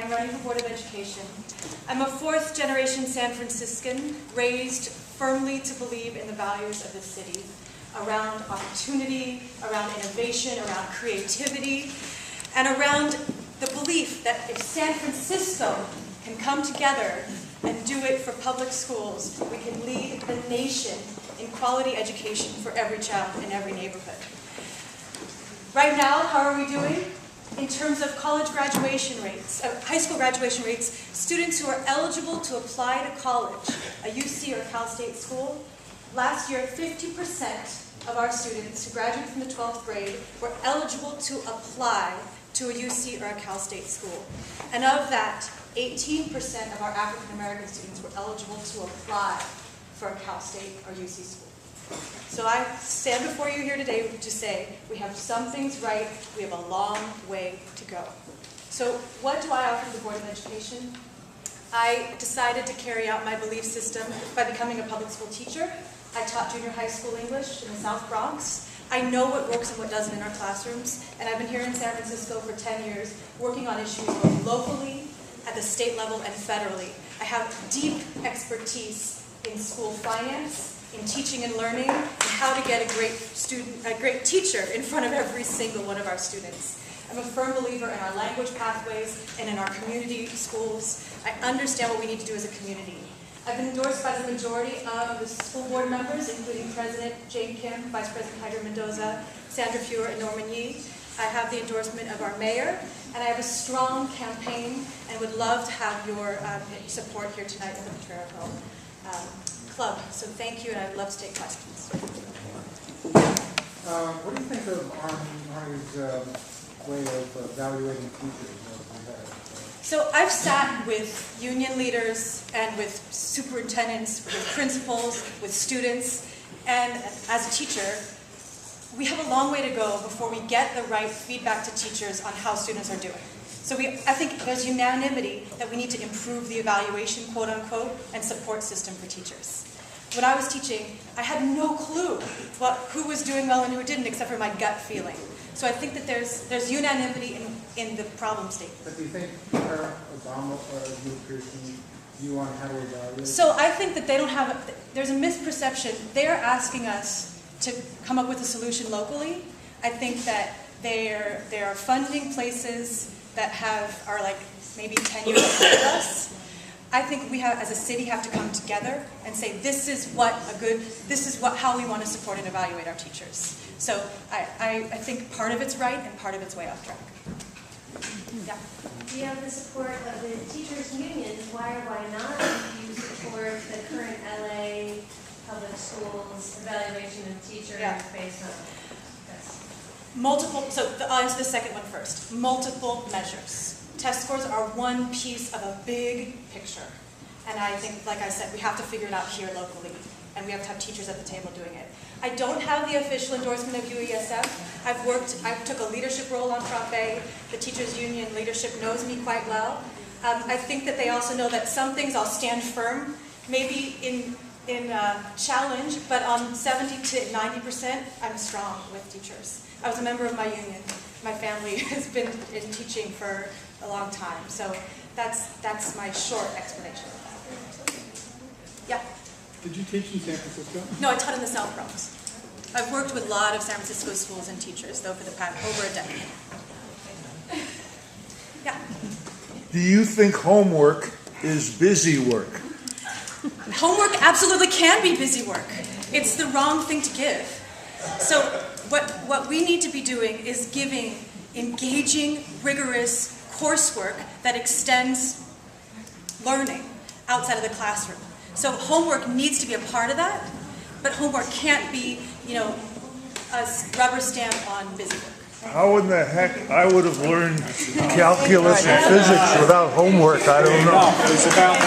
I'm running for Board of Education. I'm a fourth-generation San Franciscan, raised firmly to believe in the values of the city, around opportunity, around innovation, around creativity, and around the belief that if San Francisco can come together and do it for public schools, we can lead the nation in quality education for every child in every neighborhood. Right now, how are we doing? In terms of college graduation rates, high school graduation rates, students who are eligible to apply to college, a UC or Cal State school, last year 50% of our students who graduated from the 12th grade were eligible to apply to a UC or a Cal State school. And of that, 18% of our African American students were eligible to apply for a Cal State or UC school. So I stand before you here today to say we have some things right, we have a long way to go. So what do I offer to the Board of Education? I decided to carry out my belief system by becoming a public school teacher. I taught junior high school English in the South Bronx. I know what works and what doesn't in our classrooms, and I've been here in San Francisco for 10 years working on issues both locally, at the state level, and federally. I have deep expertise in school finance, in teaching and learning, and how to get a great teacher in front of every single one of our students. I'm a firm believer in our language pathways and in our community schools. I understand what we need to do as a community. I've been endorsed by the majority of the school board members, including President Jane Kim, Vice President Hydra Mendoza, Sandra Feuer, and Norman Yee. I have the endorsement of our mayor, and I have a strong campaign and would love to have your support here tonight in the Potrero Club. So thank you, and I'd love to take questions. What do you think of Arnie's way of evaluating teachers? So I've sat with union leaders and with superintendents, with principals, with students, and as a teacher, we have a long way to go before we get the right feedback to teachers on how students are doing. So I think there's unanimity that we need to improve the evaluation, quote unquote, and support system for teachers. When I was teaching, I had no clue who was doing well and who didn't, except for my gut feeling. So I think that there's unanimity in the problem statement. But do you think Obama or Pearson view on how to evaluate? So I think that they don't have, there's a misperception. They're asking us to come up with a solution locally. I think that they are funding places that are like maybe 10 years ahead of us. I think we have, as a city, have to come together and say this is how we want to support and evaluate our teachers. So I think part of it's right and part of it's way off track. Yeah. Do you have the support of the teachers' unions? Why or why not do you support the current LA public schools evaluation of teachers based on this? I'll answer the second one first. Multiple measures. Test scores are one piece of a big picture. And I think, like I said, we have to figure it out here locally. And we have to have teachers at the table doing it. I don't have the official endorsement of UESF. I took a leadership role on Prop A. The teachers union leadership knows me quite well. I think that they also know that some things I'll stand firm, maybe in challenge, but on 70 to 90%, I'm strong with teachers. I was a member of my union. My family has been in teaching for a long time, so that's my short explanation of that. Yeah? Did you teach in San Francisco? No, I taught in the South Bronx. I've worked with a lot of San Francisco schools and teachers, though, for the past over a decade. Yeah? Do you think homework is busy work? Homework absolutely can be busy work. It's the wrong thing to give. So what we need to be doing is giving engaging, rigorous coursework that extends learning outside of the classroom. So homework needs to be a part of that, but homework can't be, a rubber stamp on busy work. How in the heck I would have learned calculus and physics without homework, I don't know. It's about